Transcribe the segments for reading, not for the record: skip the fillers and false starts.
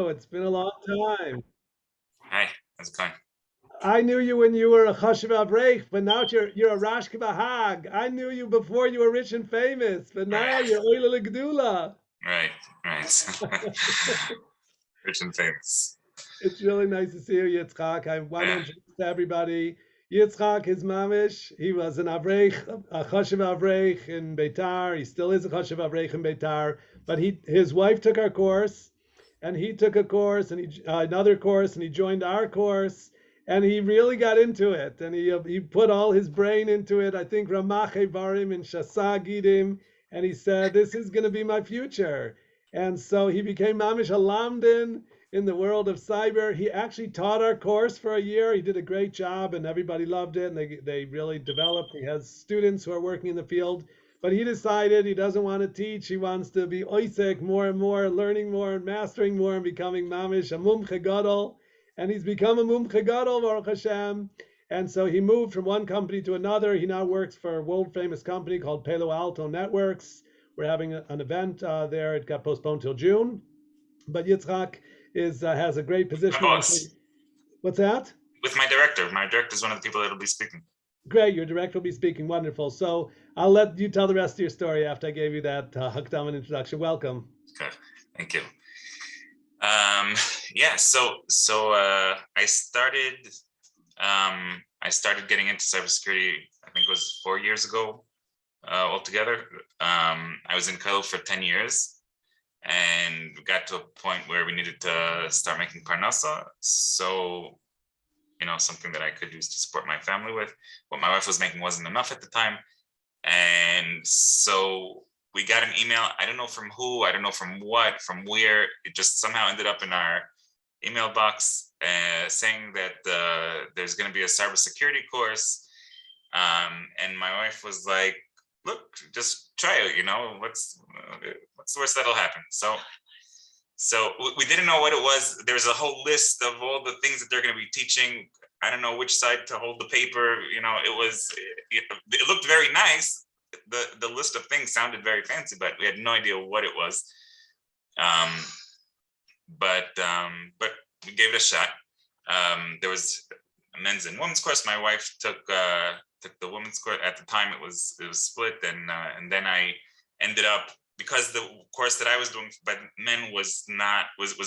It's been a long time. Hi, how's it going? I knew you when you were a Chashiv Avreich, but now you're a Rash Hag. I knew you before you were rich and famous, but now Right, you're Oila Gdula. right, right. Rich and famous. It's really nice to see you, Yitzchak. I want to Yeah, introduce to everybody. Yitzchak, his mamish, he was an Avreich, a Chashiv Avreich in Beitar. He still is a Chashiv Avreich in Beitar, but his wife took our course, and he took a course, and another course, and he joined our course, and he really got into it, and he put all his brain into it. I think Ramache Barim and Shasa Gidim, and he said, "This is going to be my future." And so he became mamish a lamdin in the world of cyber. He actually taught our course for a year. He did a great job, and everybody loved it. And they really developed. He has students who are working in the field, but he decided he doesn't want to teach. He wants to be oisek more and more, learning more and mastering more, and becoming mamish a mumche gadol. And he's become a mumche gadol, Baruch Hashem. And so he moved from one company to another. He now works for a world famous company called Palo Alto Networks. We're having an event there. It got postponed till June. But Yitzchak is has a great my position. boss, What's that? with my director. My director is one of the people that'll be speaking. Great, your director will be speaking. Wonderful. So I'll let you tell the rest of your story after I gave you that Hakdam and introduction. Welcome. Good, thank you. Um, yeah, so I started getting into cybersecurity. I think it was 4 years ago altogether. I was in Kalo for 10 years, and we got to a point where we needed to start making parnasa. So something that I could use to support my family with. What my wife was making wasn't enough at the time. And so we got an email. I don't know from who, I don't know from what, from where. It just somehow ended up in our email box saying that there's going to be a cybersecurity course. And my wife was like, look, just try it, what's the worst that'll happen? So we didn't know what it was. There's a whole list of all the things that they're going to be teaching. I don't know which side to hold the paper. It looked very nice. The list of things sounded very fancy, but we had no idea what it was. Um, but we gave it a shot. There was a men's and women's course. My wife took the women's course. At the time, it was split, and then I ended up, because the course that I was doing by men was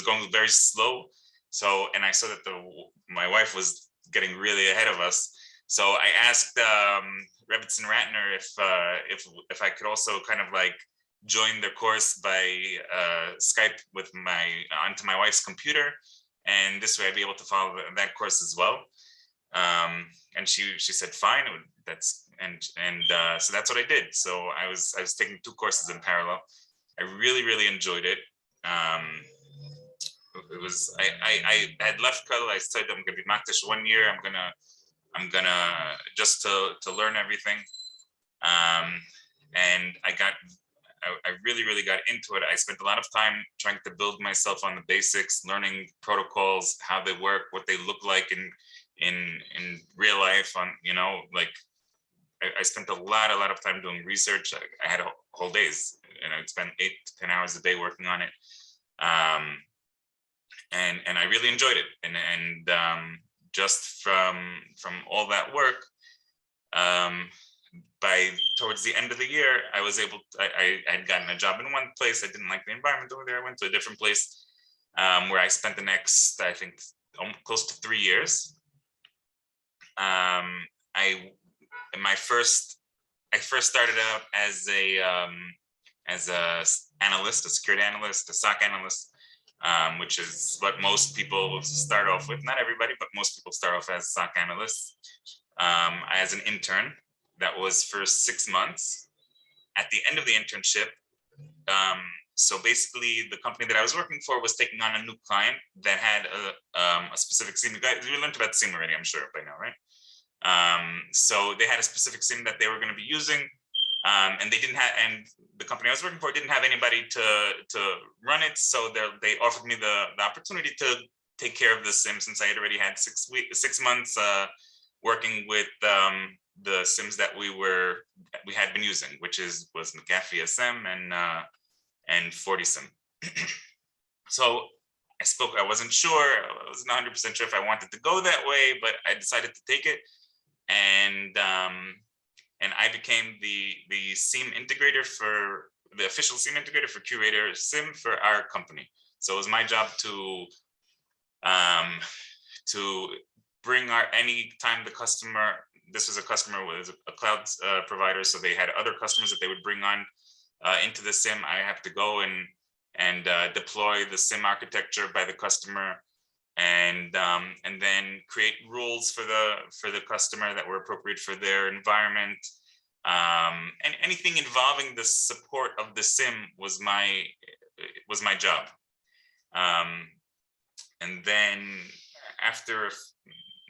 going very slow. So, and I saw that my wife was getting really ahead of us. So I asked Rebbitzin Ratner if I could also kind of like join their course by Skype onto my wife's computer, and this way I'd be able to follow that course as well. And she said fine. So that's what I did. So I was taking two courses in parallel. I really enjoyed it. It was I had left Palo. I said I'm gonna be Maktish 1 year. I'm gonna just to learn everything. And I really got into it. I spent a lot of time trying to build myself on the basics, learning protocols, how they work, what they look like in real life. I spent a lot of time doing research. I had whole days, and I'd spend 8 to 10 hours a day working on it. And I really enjoyed it. And just from all that work, by towards the end of the year, I was able to, I had gotten a job in one place. I didn't like the environment over there. I went to a different place where I spent the next, I think, close to 3 years. I first started out as a analyst, a security analyst, a SOC analyst, which is what most people start off with. Not everybody, but most people start off as SOC analysts. As an intern, that was for 6 months. At the end of the internship, so basically the company that I was working for was taking on a new client that had a specific SIEM. You learned about SIEM already, I'm sure, by now, right? So they had a specific SIEM that they were going to be using, and the company I was working for didn't have anybody to run it. So they offered me the opportunity to take care of the SIEM, since I had already had 6 months working with the SIEMs that we had been using, which was McAfee SM and 40 SIEM. So I wasn't sure. I wasn't 100% sure if I wanted to go that way, but I decided to take it. And I became the SIEM integrator for the official SIEM integrator for Curator SIM for our company. So it was my job to bring anytime the customer, this was a customer was a cloud provider, so they had other customers that they would bring on into the SIM. I have to go and deploy the SIM architecture by the customer, and then create rules for the customer that were appropriate for their environment. And anything involving the support of the SIM was my job. And then after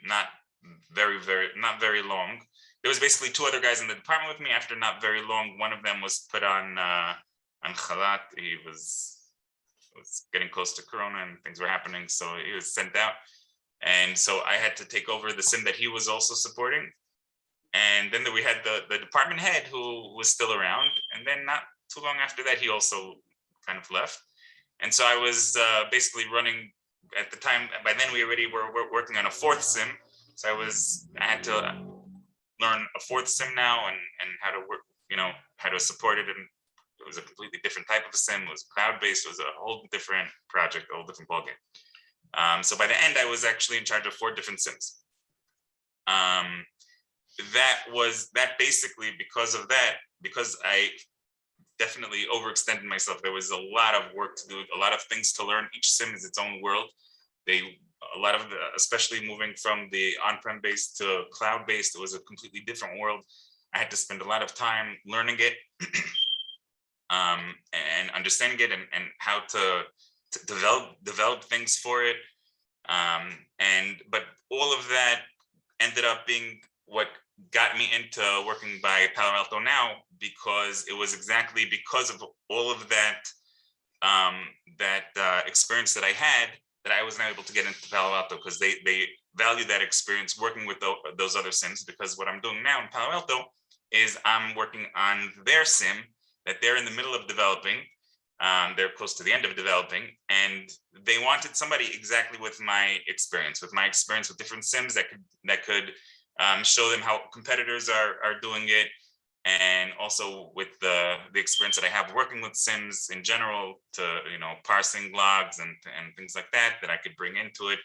not very long, there was basically two other guys in the department with me. After not very long, one of them was put on chalat. He was getting close to Corona and things were happening, so he was sent out. And so I had to take over the SIM that he was also supporting. And then we had the department head who was still around. And then not too long after that, he also kind of left. And so I was basically running at the time. By then we already were working on a fourth SIM. So I had to learn a fourth SIM now and how to work, how to support it. And it was a completely different type of a SIM. It was cloud-based. It was a whole different project, a whole different ballgame. So by the end, I was actually in charge of 4 different SIMs. That basically, because I definitely overextended myself. There was a lot of work to do, a lot of things to learn. Each SIM is its own world. Especially moving from the on-prem based to cloud-based, it was a completely different world. I had to spend a lot of time learning it and understanding it and how to develop things for it. But all of that ended up being what got me into working by Palo Alto now, because it was exactly because of all of that experience that I had that I was not able to get into Palo Alto, because they value that experience working with those other SIMs. Because what I'm doing now in Palo Alto is I'm working on their SIM that they're in the middle of developing. They're close to the end of developing, and they wanted somebody exactly with my experience with different SIMs that could show them how competitors are doing it, and also with the experience that I have working with SIMs in general, to parsing logs and things like that I could bring into it.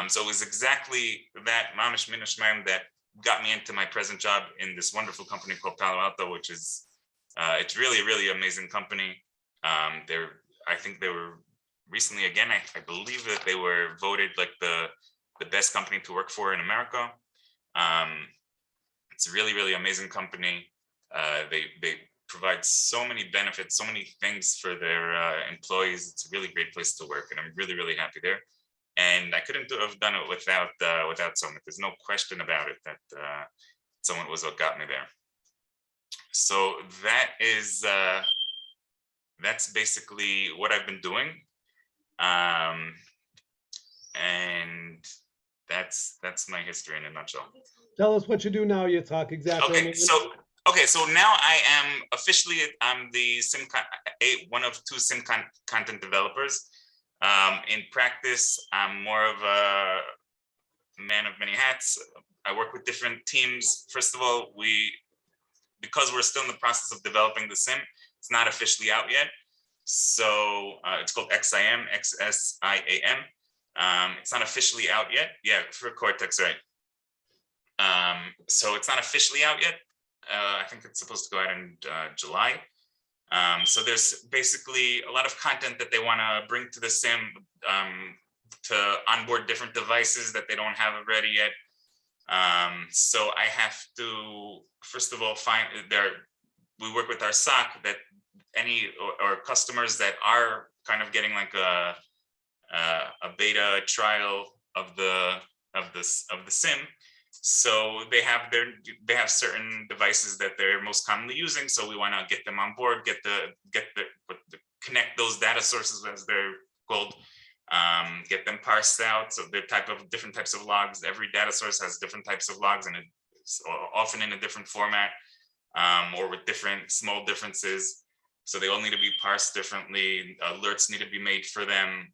So it was exactly that mamish minishman that got me into my present job in this wonderful company called Palo Alto, which is it's really amazing company. I think they were recently, again, I believe that they were voted like the best company to work for in America. It's a really amazing company. They provide so many benefits, so many things for their employees. It's a really great place to work, and I'm really happy there. And I couldn't have done it without Summit. There's no question about it that Summit was what got me there. So that's basically what I've been doing, and that's my history in a nutshell. Tell us what you do now, Yitzchak, exactly. Okay, so now I am officially, I'm the one of 2 SIM content developers. In practice, I'm more of a man of many hats. I work with different teams. First of all, because we're still in the process of developing the SIM, it's not officially out yet. So it's called XIM, XSIAM. It's not officially out yet. Yeah, for Cortex, right? So it's not officially out yet. I think it's supposed to go out in July. So there's basically a lot of content that they want to bring to the SIM to onboard different devices that they don't have already yet. So I have to, first of all, we work with our SOC that or customers that are kind of getting like a beta trial of the SIM. So they have certain devices that they're most commonly using. So we want to get them on board, connect those data sources, as they're called, get them parsed out. So they're different types of logs. Every data source has different types of logs, and it's often in a different format, or with different small differences. So they all need to be parsed differently. Alerts need to be made for them.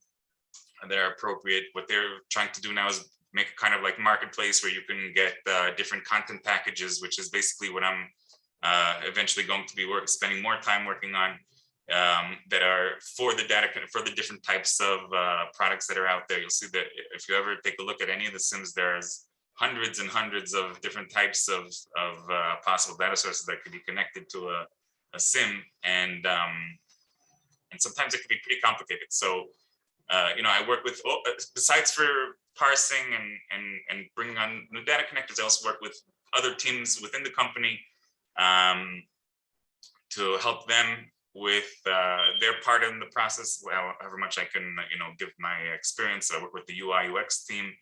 that are appropriate. What they're trying to do now is make a kind of like marketplace where you can get different content packages, which is basically what I'm eventually going to be spending more time working on, that are for the different types of products that are out there. You'll see that if you ever take a look at any of the SIMs, there's hundreds and hundreds of different types of possible data sources that could be connected to a SIM, and sometimes it can be pretty complicated. So I work with, besides for parsing and bringing on new data connectors, I also work with other teams within the company to help them with their part in the process, however much I can, give my experience. I work with the UI UX team,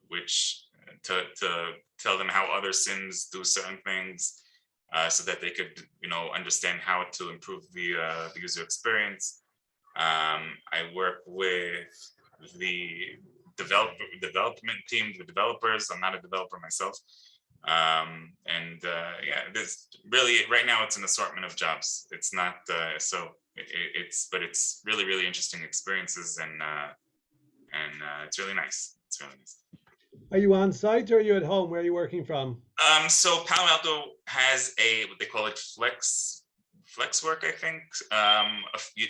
which to tell them how other SIMs do certain things, so that they could, understand how to improve the user experience. I work with the development team, the developers. I'm not a developer myself. There's really, right now it's an assortment of jobs. It's not but it's really, really interesting experiences, and it's really nice. It's really nice. Are you on site or are you at home? Where are you working from? So Palo Alto has what they call it flex work, I think.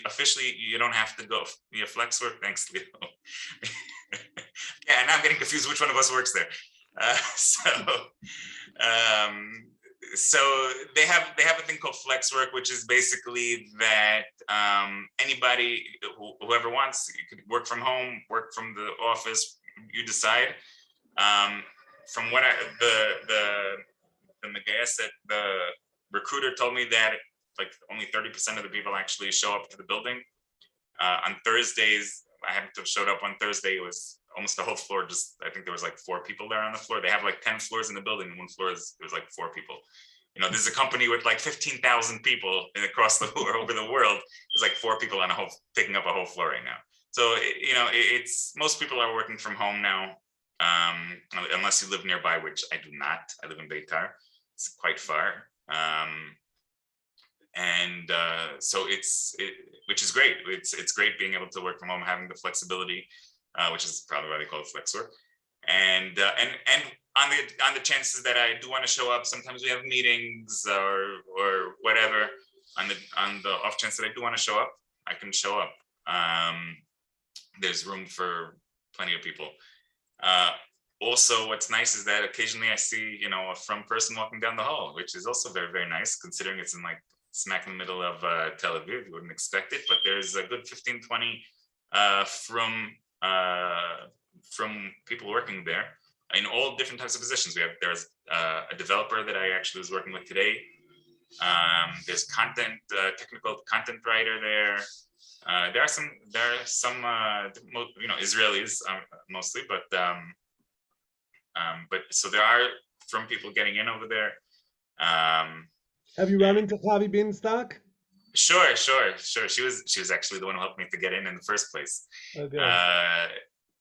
Officially, you don't have to go via flex work, thanks, Leo. Yeah, now I'm getting confused which one of us works there. So they have a thing called flex work, which is basically that anybody, whoever wants, you could work from home, work from the office, you decide. From what the Megaya said, the recruiter told me that like only 30% of the people actually show up to the building. On Thursdays, I happened to have showed up on Thursday. It was almost the whole floor. I think there was like 4 people there on the floor. They have like 10 floors in the building, and one floor there was like 4 people. This is a company with like 15,000 people across over the world. There's like 4 people taking up a whole floor right now. So it's most people are working from home now, unless you live nearby, which I do not. I live in Beitar. It's quite far. So which is great. It's great being able to work from home, having the flexibility, which is probably why they call it flex work. And on the chances that I do want to show up, sometimes we have meetings or whatever. On the off chance that I do want to show up, I can show up. There's room for plenty of people. Also, what's nice is that occasionally I see, a from person walking down the hall, which is also very, very nice, considering it's in like smack in the middle of Tel Aviv. You wouldn't expect it, but there's a good 15, 20 from people working there in all different types of positions. There's a developer that I actually was working with today. There's technical content writer there. There are some Israelis mostly, but so there are from people getting in over there. Have you run into Javi Beanstalk? Sure. She was actually the one who helped me to get in the first place. Okay.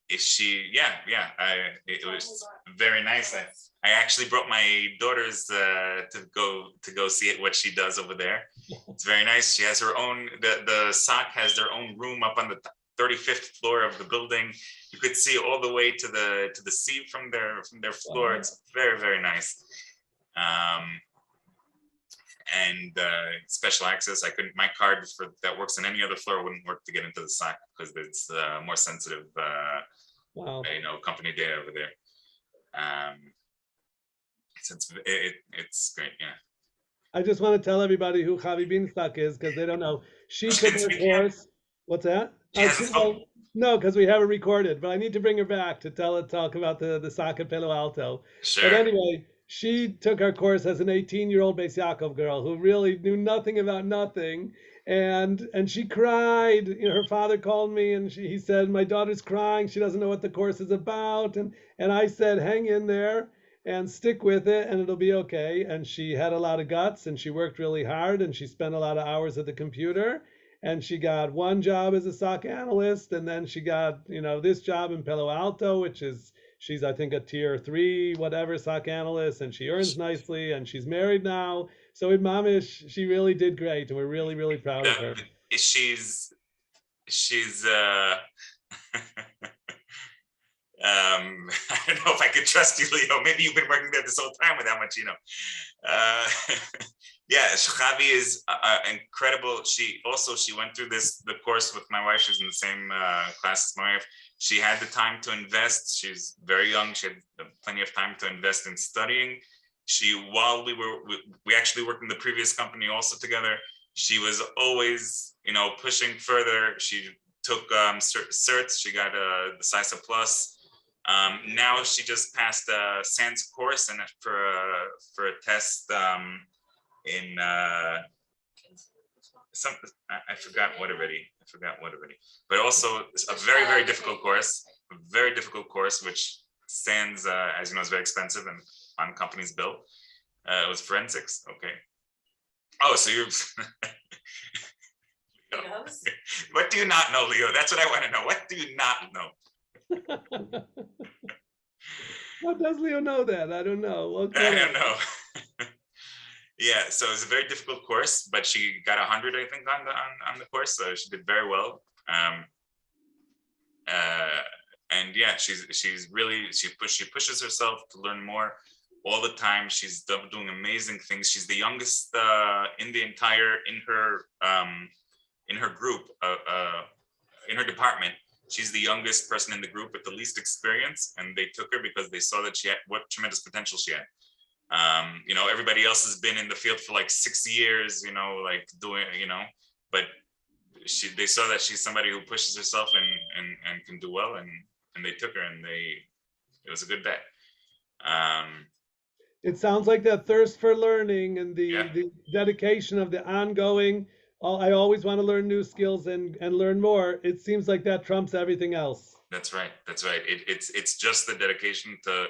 It was very nice. I actually brought my daughters to go see what she does over there. It's very nice. She has her own. The SOC has their own room up on the 35th floor of the building. You could see all the way to the sea from their floor. Wow. It's very, very nice. And special access. My card that works on any other floor wouldn't work to get into the SOC because it's more sensitive, wow. Company data over there. It's great, yeah. I just want to tell everybody who Javi Beanstalk is because they don't know. She took her course. What's that? No, because we haven't recorded, but I need to bring her back to talk about the SOC at Palo Alto. Sure. But anyway, she took our course as an 18-year-old Beis Yaakov girl who really knew nothing about nothing. And she cried. Her father called me and he said, my daughter's crying. She doesn't know what the course is about. And I said, hang in there and stick with it and it'll be okay. And she had a lot of guts and she worked really hard and she spent a lot of hours at the computer. And she got one job as a SOC analyst, and then she got, this job in Palo Alto, which is, she's, I think, a tier 3, whatever, SOC analyst, and she earns nicely, and she's married now. So in Mamish, she really did great, and we're really, really proud of her. She's she's I don't know if I could trust you, Leo. Maybe you've been working there this whole time with how much you know. Yeah, Javi is incredible. She went through the course with my wife. She was in the same class as my wife. She had the time to invest. She's very young. She had plenty of time to invest in studying. While we actually worked in the previous company also together. She was always, pushing further. She took certs. She got the CISA Plus. Now she just passed a SANS course and for a test in some I forgot what already. But also a very, very difficult course. Which SANS, as you know, is very expensive and on company's bill. It was forensics. Okay. Oh, so you're. What do you not know, Leo? That's what I want to know. What do you not know? How does Leo know that? I don't know. I don't know. Yeah, so it's a very difficult course, but she got 100, I think, on the course, so she did very well. And yeah, she pushes herself to learn more all the time. She's doing amazing things. She's the youngest in her group, in her department. She's the youngest person in the group with the least experience, and they took her because they saw that she had what tremendous potential she had. Everybody else has been in the field for like 6 years, but they saw that she's somebody who pushes herself and can do well, and they took her, and it was a good bet. It sounds like that thirst for learning and Yeah. the dedication of the ongoing. I always want to learn new skills and learn more. It seems like that trumps everything else. That's right. It's just the dedication to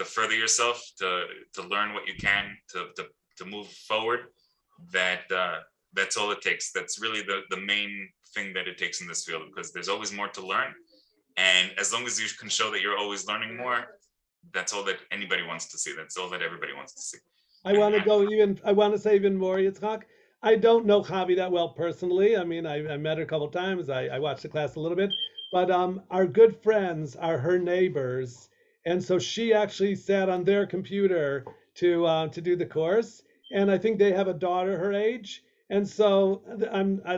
further yourself, to learn what you can, to move forward. That's all it takes. That's really the main thing that it takes in this field, because there's always more to learn. And as long as you can show that you're always learning more, that's all that anybody wants to see. That's all that everybody wants to see. I want to say even more, Yitzchak. I don't know Javi that well personally. I mean, I met her a couple of times. I watched the class a little bit, but our good friends are her neighbors, and so she actually sat on their computer to do the course. And I think they have a daughter her age, and so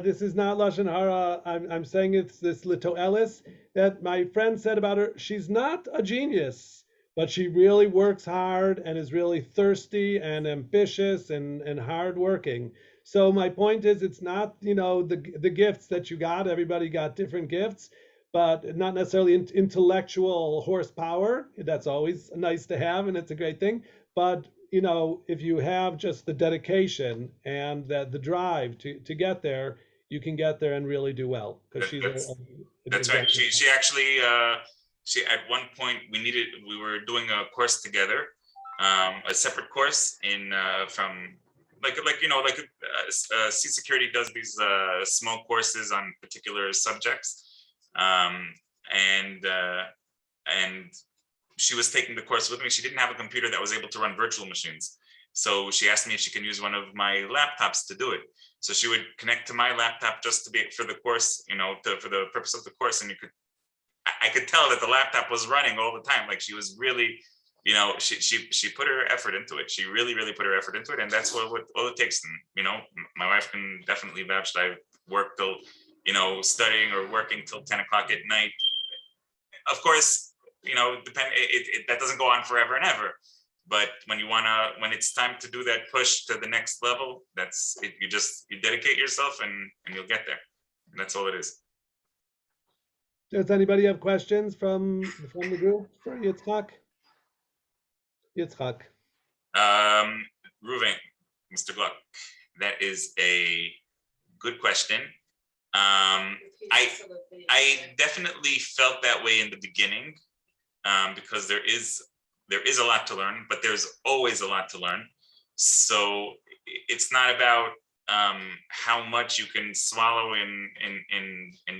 this is not lashon hara. I'm saying it's this Lito Ellis that my friend said about her. She's not a genius, but she really works hard and is really thirsty and ambitious and hardworking. So my point is, it's not, the gifts that you got. Everybody got different gifts, but not necessarily intellectual horsepower. That's always nice to have, and it's a great thing. But if you have just the dedication and the drive to get there, you can get there and really do well. Because that's right. She actually at one point we were doing a course together, a separate course from. Sea Security does these small courses on particular subjects, and she was taking the course with me. She didn't have a computer that was able to run virtual machines, so she asked me if she can use one of my laptops to do it. So she would connect to my laptop just to be for the course, for the purpose of the course, and I could tell that the laptop was running all the time. Like she was really. She put her effort into it. She really, really put her effort into it, and that's what all it takes. And my wife can definitely vouch that I've worked till, studying or working till 10 o'clock at night. Of course, that doesn't go on forever and ever. But when it's time to do that push to the next level, that's it. You dedicate yourself, and you'll get there. And that's all it is. Does anybody have questions from the group for Yitzchak? Yitzchak. Ruven, Mr. Gluck, that is a good question. I definitely felt that way in the beginning, because there is a lot to learn, but there's always a lot to learn. So it's not about how much you can swallow in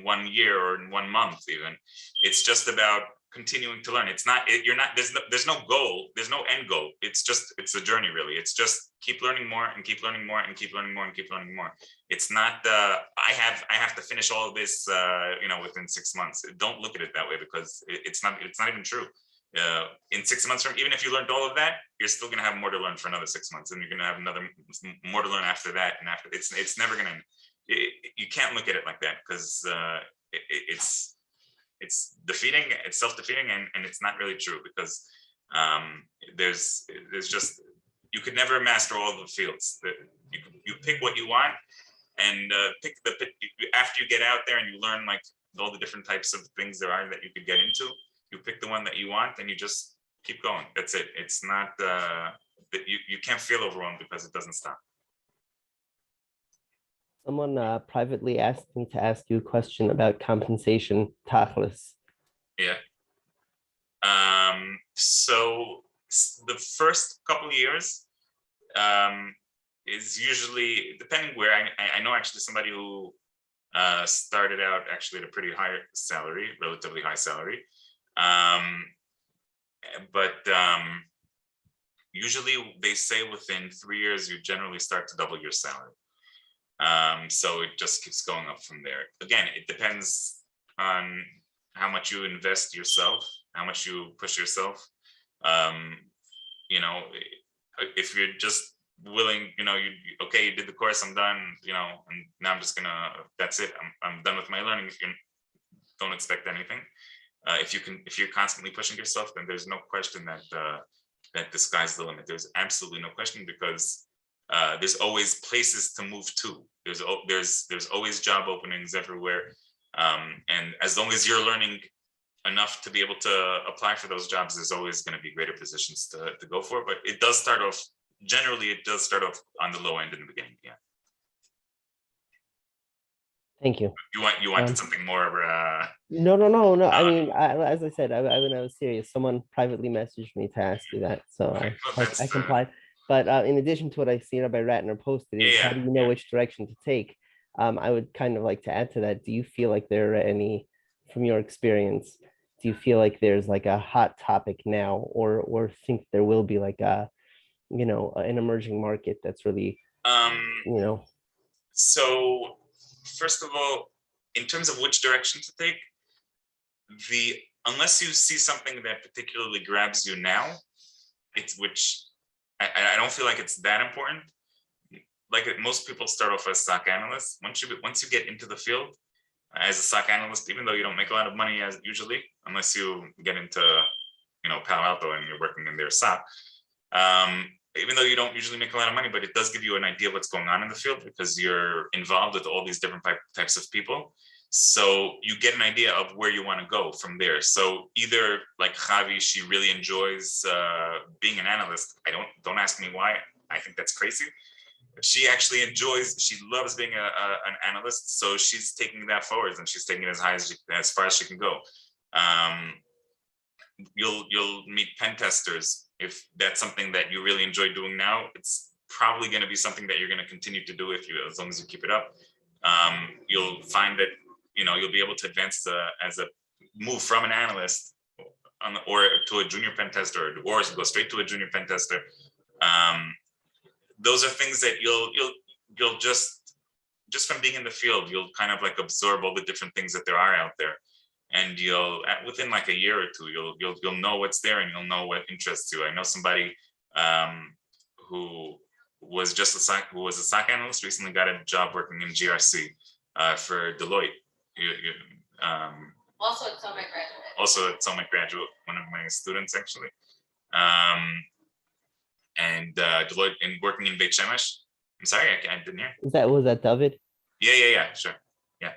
1 year or in 1 month even. It's just about continuing to learn. It's not, you're not, there's no goal, there's no end goal. It's a journey really. It's just keep learning more and keep learning more and keep learning more and keep learning more. It's not I have to finish all of this within 6 months. Don't look at it that way, because it's not even true. In 6 months from, even if you learned all of that, you're still going to have more to learn for another 6 months, and you're going to have another more to learn after that, and after it's never going to. You can't look at it like that, because it's defeating, it's self-defeating, and it's not really true, because there's just, you could never master all the fields. You pick what you want, and after you get out there and you learn like all the different types of things there are that you could get into, you pick the one that you want and you just keep going. That's it. It's not that you can't feel overwhelmed because it doesn't stop. Someone privately asked me to ask you a question about compensation, tachlis. Yeah. So the first couple of years is usually, depending where, I know actually somebody who started out actually at a pretty high salary, relatively high salary. But usually they say within 3 years, you generally start to double your salary. So it just keeps going up from there. Again, it depends on how much you invest yourself, how much you push yourself. If you're just willing, you did the course, I'm done, and now I'm just that's it. I'm done with my learning. If you don't expect anything, if you're constantly pushing yourself, then there's no question that the sky's the limit. There's absolutely no question, because there's always places to move to. There's always job openings everywhere, and as long as you're learning enough to be able to apply for those jobs, there's always going to be greater positions to go for. But it does start off, generally it does start off on the low end in the beginning. Yeah. Thank you. You wanted something more? No. I mean, as I said, when I was serious, someone privately messaged me to ask you that, so okay. I complied. But in addition to what I see Rabbi Ratner posted, is how do you know which direction to take? I would kind of like to add to that. Do you feel like there are any, from your experience, do you feel like there's like a hot topic now, or think there will be like an emerging market that's really, So first of all, in terms of which direction to take, unless you see something that particularly grabs you now, which I don't feel like it's that important. Like most people start off as SOC analysts. Once you get into the field as a SOC analyst, even though you don't make a lot of money as usually, unless you get into Palo Alto and you're working in their SOC, even though you don't usually make a lot of money, but it does give you an idea of what's going on in the field, because you're involved with all these different types of people. So you get an idea of where you want to go from there. So either like Javi, she really enjoys being an analyst. Don't ask me why. I think that's crazy. She actually she loves being an analyst. So she's taking that forward, and she's taking it as far as she can go. You'll meet pen testers. If that's something that you really enjoy doing now, it's probably going to be something that you're going to continue to do as long as you keep it up. You'll find that you'll be able to advance as a move from an analyst or to a junior pen tester, or go straight to a junior pen tester. Those are things that you'll just from being in the field, you'll kind of like absorb all the different things that there are out there, and within like a year or two, you'll know what's there, and you'll know what interests you. I know somebody who was a SOC analyst, recently got a job working in GRC for Deloitte. Also at Summit graduate. Also at Summit graduate, one of my students actually. And Deloitte, and working in Beit Shemesh. I'm sorry, I didn't hear. Was that David? Yeah, sure. Yeah.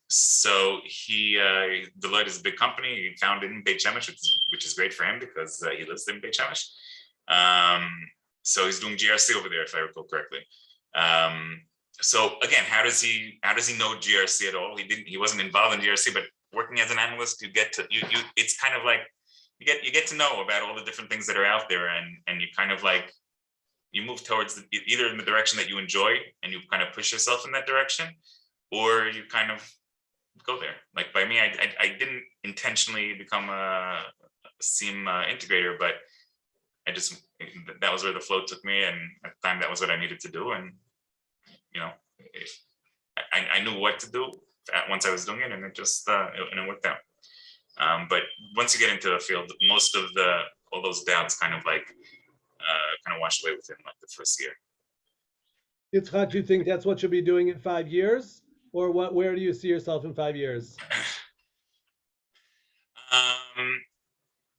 So Deloitte is a big company. He founded in Beit Shemesh, which is great for him, because he lives in Beit Shemesh. So he's doing GRC over there, if I recall correctly. So again, how does he know GRC at all? He wasn't involved in GRC, but working as an analyst, you get to it's kind of like you get to know about all the different things that are out there, and you kind of like you move towards either in the direction that you enjoy and you kind of push yourself in that direction, or you kind of go there. Like by me, I didn't intentionally become a SIEM integrator, but that was where the flow took me, and at the time that was what I needed to do. And I knew what to do once I was doing it, and it just and it worked out. But once you get into the field, most of all those doubts kind of wash away within like the first year. Yitzchak, do you think that's what you'll be doing in 5 years, or where do you see yourself in 5 years?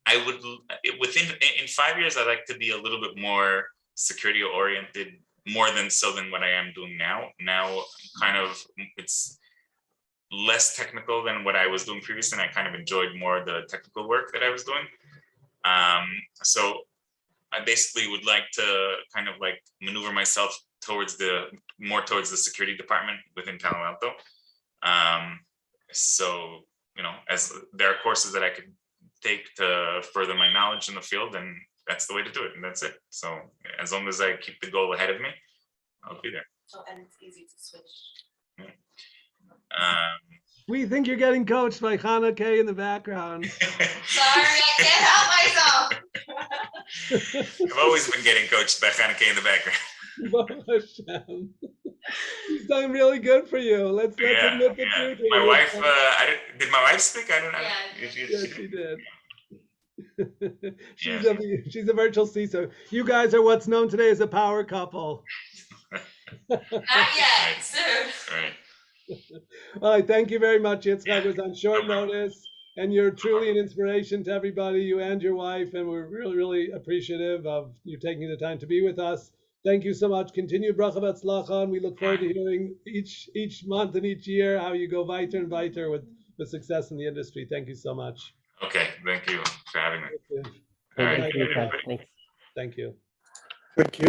I would in 5 years, I'd like to be a little bit more security oriented, more than what I am doing now. Now, it's less technical than what I was doing previously, and I kind of enjoyed more the technical work that I was doing. So I basically would like to kind of like maneuver myself towards the security department within Palo Alto. So, as there are courses that I could take to further my knowledge in the field, and that's the way to do it, and that's it. So as long as I keep the goal ahead of me, I'll be there. Oh, and it's easy to switch. Yeah. We think you're getting coached by Hannah K in the background. Sorry, I can't help myself. I've always been getting coached by Hannah K in the background. She's done really good for you. Let's admit the truth. My wife, did my wife speak? I don't know. Yeah. Yes, she did. She's a virtual CISO. You guys are what's known today as a power couple. Not yet, soon. Right. Well, thank you very much. Yitzchak was on short notice, and you're truly an inspiration to everybody, you and your wife, and we're really, really appreciative of you taking the time to be with us. Thank you so much. Continued bracha v'atzlacha, and we look forward to hearing each month and each year how you go weiter and weiter with the success in the industry. Thank you so much. Okay, thank you for having me. Thank you. All right. Thank you. Thank you.